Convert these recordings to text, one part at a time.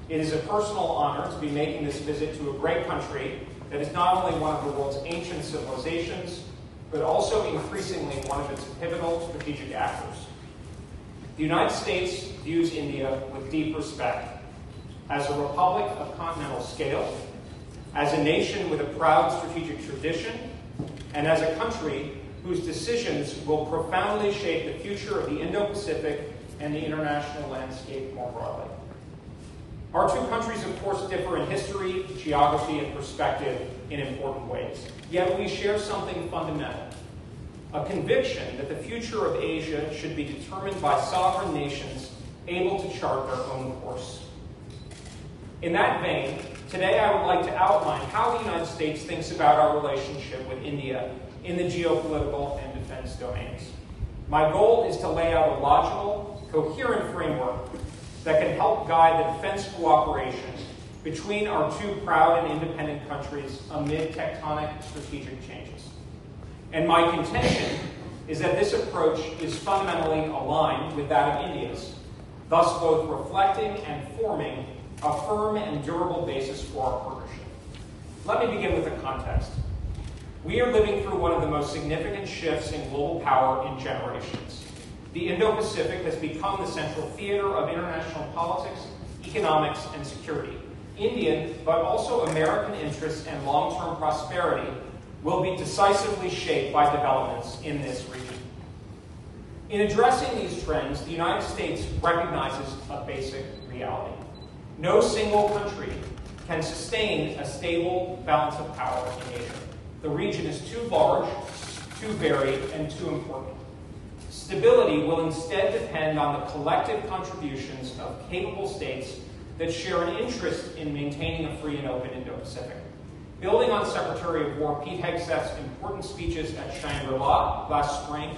It is a personal honor to be making this visit to a great country that is not only one of the world's ancient civilizations, but also increasingly one of its pivotal strategic actors. The United States views India with deep respect as a republic of continental scale, as a nation with a proud strategic tradition, and as a country whose decisions will profoundly shape the future of the Indo-Pacific and the international landscape more broadly. Our two countries, of course, differ in history, geography, and perspective in important ways. Yet we share something fundamental, a conviction that the future of Asia should be determined by sovereign nations able to chart their own course. In that vein, today I would like to outline how the United States thinks about our relationship with India in the geopolitical and defense domains. My goal is to lay out a logical, coherent framework that can help guide the defense cooperation between our two proud and independent countries amid tectonic strategic changes. And my contention is that this approach is fundamentally aligned with that of India's, thus both reflecting and forming a firm and durable basis for our partnership. Let me begin with the context. We are living through one of the most significant shifts in global power in generations. The Indo-Pacific has become the central theater of international politics, economics, and security. Indian, but also American interests and long-term prosperity will be decisively shaped by developments in this region. In addressing these trends, the United States recognizes a basic reality. No single country can sustain a stable balance of power in Asia. The region is too large, too varied, and too important. Stability will instead depend on the collective contributions of capable states that share an interest in maintaining a free and open Indo-Pacific. Building on Secretary of War Pete Hegseth's important speeches at Shangri-La last spring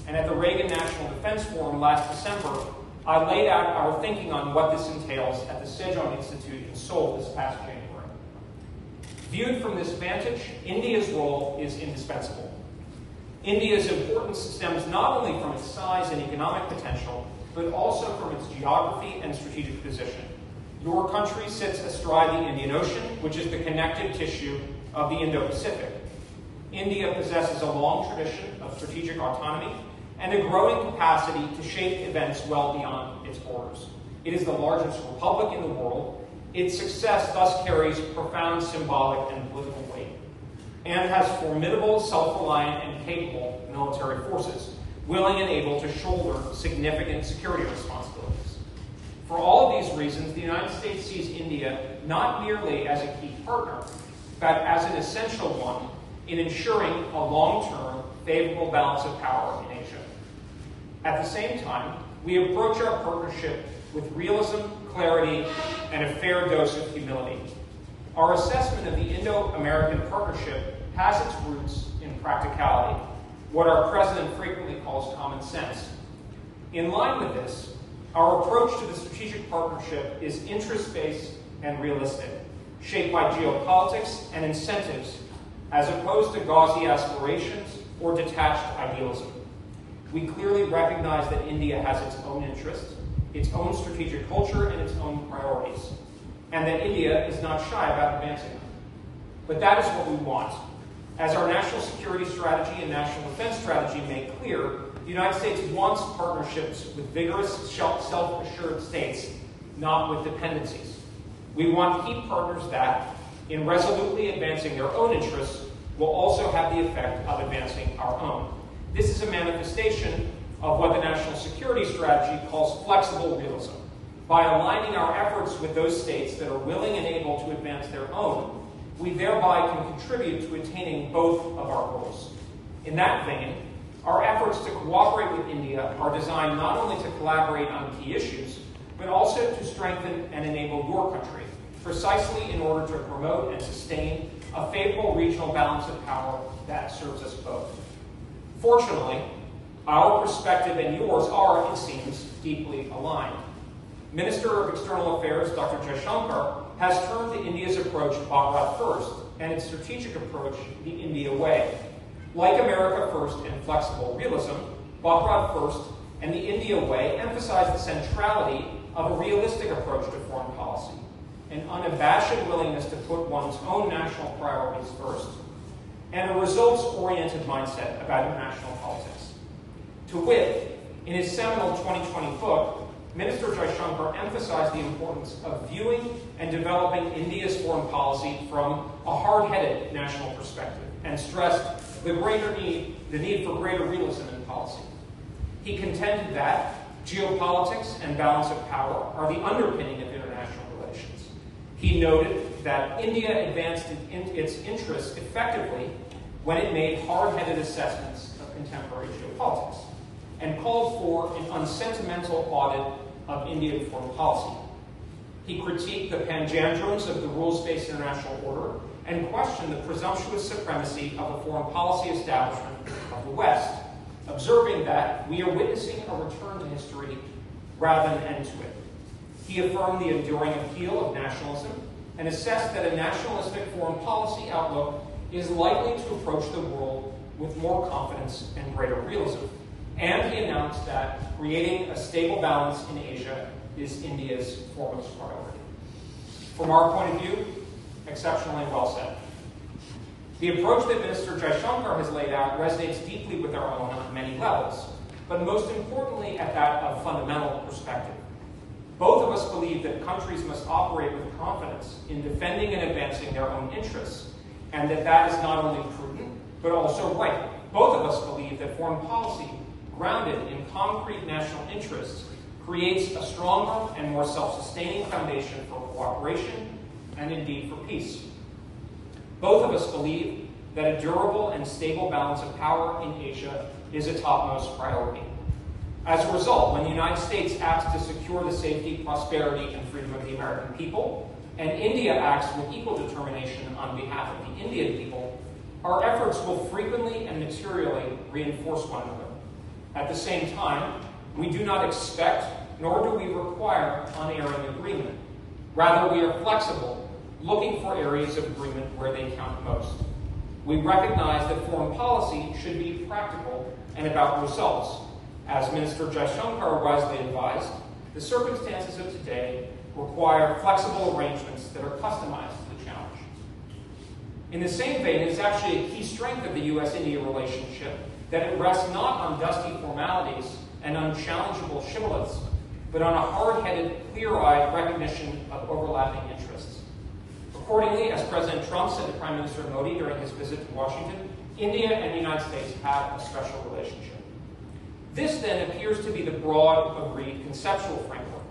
and at the Reagan National Defense Forum last December, I laid out our thinking on what this entails at the Sejong Institute in Seoul this past January. Viewed from this vantage, India's role is indispensable. India's importance stems not only from its size and economic potential, but also from its geography and strategic position. Your country sits astride the Indian Ocean, which is the connective tissue of the Indo-Pacific. India possesses a long tradition of strategic autonomy and a growing capacity to shape events well beyond its borders. It is the largest republic in the world. Its success thus carries profound symbolic and political weight, and has formidable, self-reliant, and capable military forces, willing and able to shoulder significant security responsibilities. For all of these reasons, the United States sees India not merely as a key partner, but as an essential one in ensuring a long-term, favorable balance of power in Asia. At the same time, we approach our partnership with realism, clarity, and a fair dose of humility. Our assessment of the Indo-American partnership has its roots in practicality, what our president frequently calls common sense. In line with this, our approach to the strategic partnership is interest-based and realistic, shaped by geopolitics and incentives, as opposed to gauzy aspirations or detached idealism. We clearly recognize that India has its own interests, its own strategic culture, and its own priorities, and that India is not shy about advancing them. But that is what we want. As our national security strategy and national defense strategy make clear, the United States wants partnerships with vigorous, self-assured states, not with dependencies. We want key partners that, in resolutely advancing their own interests, will also have the effect of advancing our own. This is a manifestation of what the national security strategy calls flexible realism. By aligning our efforts with those states that are willing and able to advance their own, we thereby can contribute to attaining both of our goals. In that vein, our efforts to cooperate with India are designed not only to collaborate on key issues, but also to strengthen and enable your country, precisely in order to promote and sustain a favorable regional balance of power that serves us both. Fortunately, our perspective and yours are, it seems, deeply aligned. Minister of External Affairs, Dr. Jaishankar, has termed India's approach Bharat First and its strategic approach the India Way. Like America First and flexible realism, Bharat First and the India Way emphasize the centrality of a realistic approach to foreign policy, unabashed willingness to put one's own national priorities first, and a results-oriented mindset about international politics. To wit, in his seminal 2020 book, Minister Jaishankar emphasized the importance of viewing and developing India's foreign policy from a hard-headed national perspective, and stressed the need for greater realism in policy. He contended that geopolitics and balance of power are the underpinning of international relations. He noted that India advanced its interests effectively when it made hard-headed assessments of contemporary geopolitics, and called for an unsentimental audit of Indian foreign policy. He critiqued the panjandrums of the rules-based international order and questioned the presumptuous supremacy of a foreign policy establishment of the West, observing that we are witnessing a return to history rather than an end to it. He affirmed the enduring appeal of nationalism and assessed that a nationalistic foreign policy outlook is likely to approach the world with more confidence and greater realism. And he announced that creating a stable balance in Asia is India's foremost priority. From our point of view, exceptionally well said. The approach that Minister Jaishankar has laid out resonates deeply with our own on many levels, but most importantly at that of fundamental perspective. Both of us believe that countries must operate with confidence in defending and advancing their own interests, and that is not only prudent, but also right. Both of us believe that foreign policy grounded in concrete national interests creates a stronger and more self-sustaining foundation for cooperation and indeed for peace. Both of us believe that a durable and stable balance of power in Asia is a topmost priority. As a result, when the United States acts to secure the safety, prosperity, and freedom of the American people, and India acts with equal determination on behalf of the Indian people, our efforts will frequently and materially reinforce one another. At the same time, we do not expect, nor do we require, unerring agreement. Rather, we are flexible, looking for areas of agreement where they count most. We recognize that foreign policy should be practical and about results. As Minister Jaishankar wisely advised, the circumstances of today require flexible arrangements that are customized to the challenge. In the same vein, it is actually a key strength of the U.S.-India relationship that it rests not on dusty formalities and unchallengeable shibboleths, but on a hard-headed, clear-eyed recognition of overlapping interests. Accordingly, as President Trump said to Prime Minister Modi during his visit to Washington, India and the United States have a special relationship. This, then, appears to be the broad, agreed conceptual framework.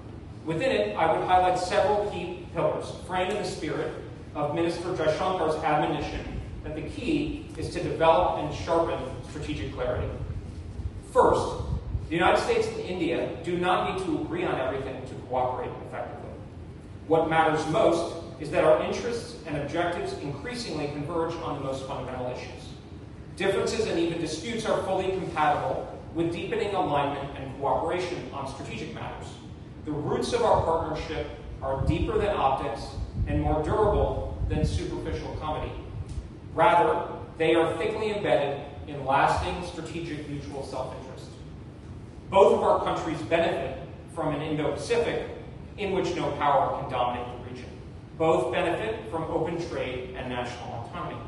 Within it, I would highlight several key pillars, framed in the spirit of Minister Jaishankar's admonition that the key is to develop and sharpen strategic clarity. First, the United States and India do not need to agree on everything to cooperate effectively. What matters most is that our interests and objectives increasingly converge on the most fundamental issues. Differences and even disputes are fully compatible with deepening alignment and cooperation on strategic matters. The roots of our partnership are deeper than optics and more durable than superficial comedy. Rather, they are thickly embedded in lasting strategic mutual self-interest. Both of our countries benefit from an Indo-Pacific in which no power can dominate the region. Both benefit from open trade and national autonomy.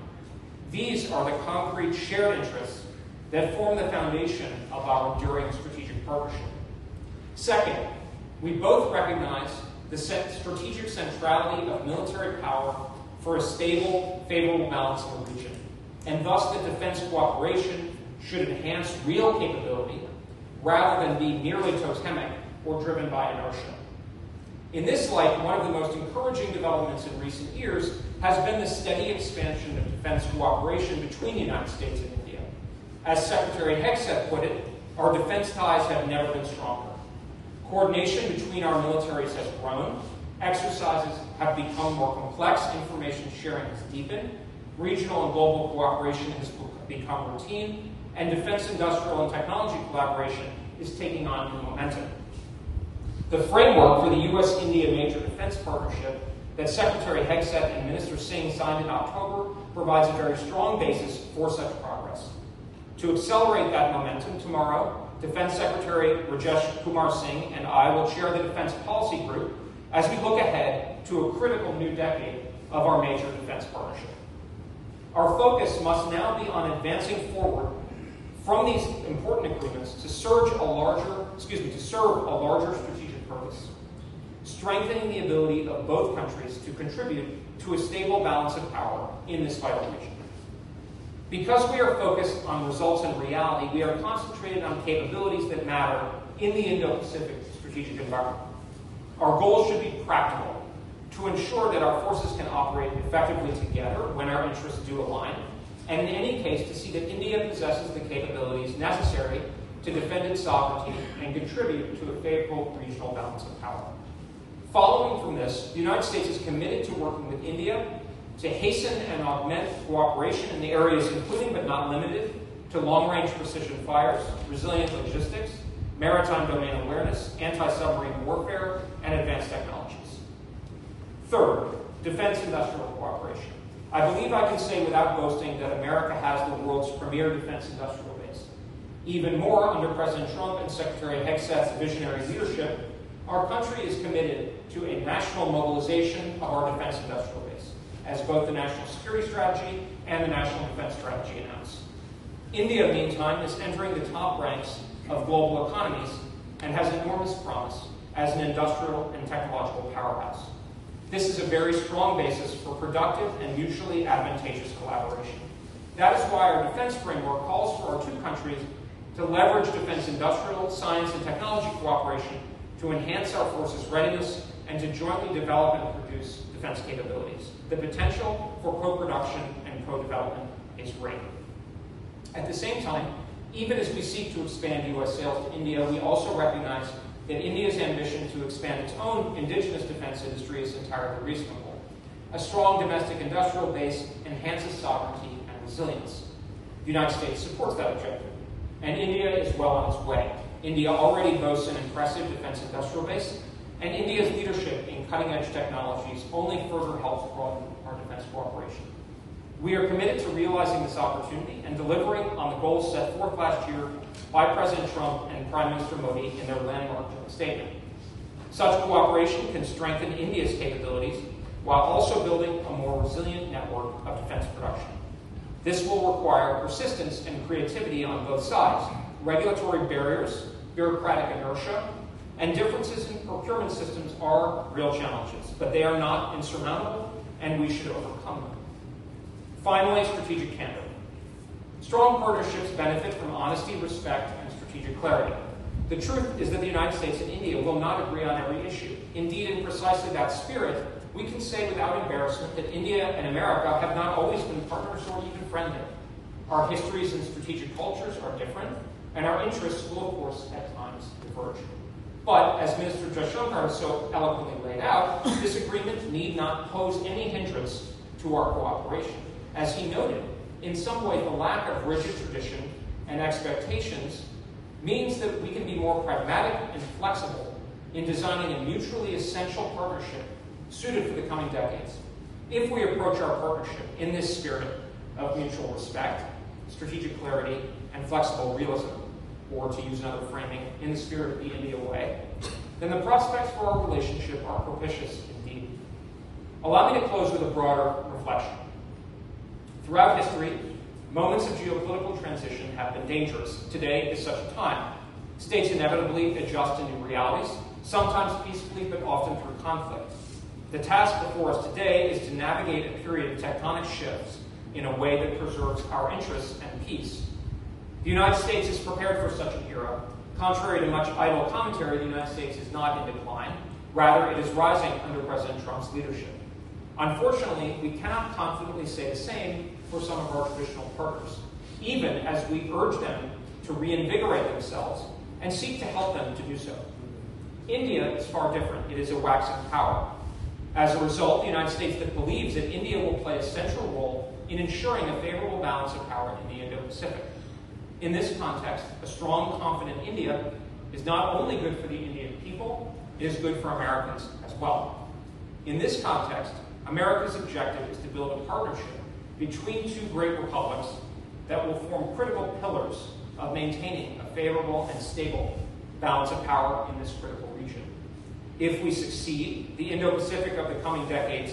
These are the concrete shared interests that form the foundation of our enduring strategic partnership. Second, we both recognize the strategic centrality of military power for a stable, favorable balance in the region, and thus that defense cooperation should enhance real capability rather than be merely totemic or driven by inertia. In this light, one of the most encouraging developments in recent years has been the steady expansion of defense cooperation between the United States and India. As Secretary Hegseth put it, our defense ties have never been stronger. Coordination between our militaries has grown, exercises have become more complex, information sharing has deepened, regional and global cooperation has become routine, and defense industrial and technology collaboration is taking on new momentum. The framework for the U.S.-India Major Defense Partnership that Secretary Hegseth and Minister Singh signed in October provides a very strong basis for such progress. To accelerate that momentum, tomorrow, Defense Secretary Rajesh Kumar Singh and I will chair the Defense Policy Group as we look ahead to a critical new decade of our major defense partnership. Our focus must now be on advancing forward from these important agreements to serve a larger strategic purpose, strengthening the ability of both countries to contribute to a stable balance of power in this vital region. Because we are focused on results and reality, we are concentrated on capabilities that matter in the Indo-Pacific strategic environment. Our goals should be practical, to ensure that our forces can operate effectively together when our interests do align, and in any case, to see that India possesses the capabilities necessary to defend its sovereignty and contribute to a favorable regional balance of power. Following from this, the United States is committed to working with India to hasten and augment cooperation in the areas including but not limited to long-range precision fires, resilient logistics, maritime domain awareness, anti-submarine warfare, and advanced technologies. Third, defense industrial cooperation. I believe I can say without boasting that America has the world's premier defense industrial base. Even more, under President Trump and Secretary Hegseth's visionary leadership, our country is committed to a national mobilization of our defense industrial base, as both the National Security Strategy and the National Defense Strategy announce. India, meantime, is entering the top ranks of global economies and has enormous promise as an industrial and technological powerhouse. This is a very strong basis for productive and mutually advantageous collaboration. That is why our defense framework calls for our two countries to leverage defense industrial, science, and technology cooperation to enhance our forces' readiness and to jointly develop and produce defense capabilities. The potential for co-production and co-development is great. At the same time, even as we seek to expand U.S. sales to India, we also recognize that India's ambition to expand its own indigenous defense industry is entirely reasonable. A strong domestic industrial base enhances sovereignty and resilience. The United States supports that objective, and India is well on its way. India already boasts an impressive defense industrial base, and India's leadership in cutting-edge technologies only further helps broaden our defense cooperation. We are committed to realizing this opportunity and delivering on the goals set forth last year by President Trump and Prime Minister Modi in their landmark joint statement. Such cooperation can strengthen India's capabilities while also building a more resilient network of defense production. This will require persistence and creativity on both sides, regulatory barriers, bureaucratic inertia, and differences in procurement systems are real challenges, but they are not insurmountable, and we should overcome them. Finally, strategic candor. Strong partnerships benefit from honesty, respect, and strategic clarity. The truth is that the United States and India will not agree on every issue. Indeed, in precisely that spirit, we can say without embarrassment that India and America have not always been partners or even friendly. Our histories and strategic cultures are different, and our interests will, of course, at times diverge. But, as Minister Jaishankar so eloquently laid out, this agreement need not pose any hindrance to our cooperation. As he noted, in some way, the lack of rigid tradition and expectations means that we can be more pragmatic and flexible in designing a mutually essential partnership suited for the coming decades. If we approach our partnership in this spirit of mutual respect, strategic clarity, and flexible realism, or to use another framing, in the spirit of the India way, then the prospects for our relationship are propitious indeed. Allow me to close with a broader reflection. Throughout history, moments of geopolitical transition have been dangerous. Today is such a time. States inevitably adjust to new realities, sometimes peacefully, but often through conflict. The task before us today is to navigate a period of tectonic shifts in a way that preserves our interests and peace. The United States is prepared for such an era. Contrary to much idle commentary, the United States is not in decline. Rather, it is rising under President Trump's leadership. Unfortunately, we cannot confidently say the same for some of our traditional partners, even as we urge them to reinvigorate themselves and seek to help them to do so. India is far different. It is a waxing power. As a result, the United States that believes that India will play a central role in ensuring a favorable balance of power in the Indo-Pacific. In this context, a strong, confident India is not only good for the Indian people, it is good for Americans as well. In this context, America's objective is to build a partnership between two great republics that will form critical pillars of maintaining a favorable and stable balance of power in this critical region. If we succeed, the Indo-Pacific of the coming decades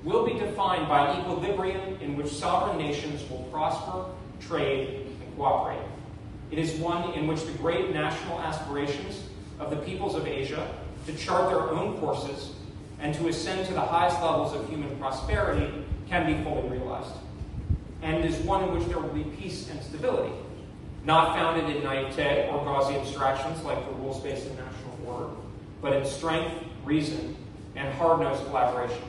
will be defined by equilibrium in which sovereign nations will prosper, trade, and cooperate. It is one in which the great national aspirations of the peoples of Asia to chart their own courses and to ascend to the highest levels of human prosperity can be fully realized. And it is one in which there will be peace and stability, not founded in naivete or gauzy abstractions like the rules-based international order, but in strength, reason, and hard-nosed collaboration.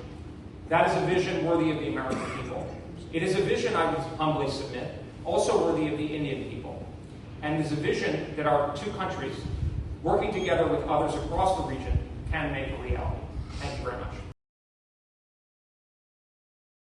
That is a vision worthy of the American people. It is a vision, I would humbly submit, also worthy of the Indian people. And it is a vision that our two countries, working together with others across the region, can make a reality. Thank you very much.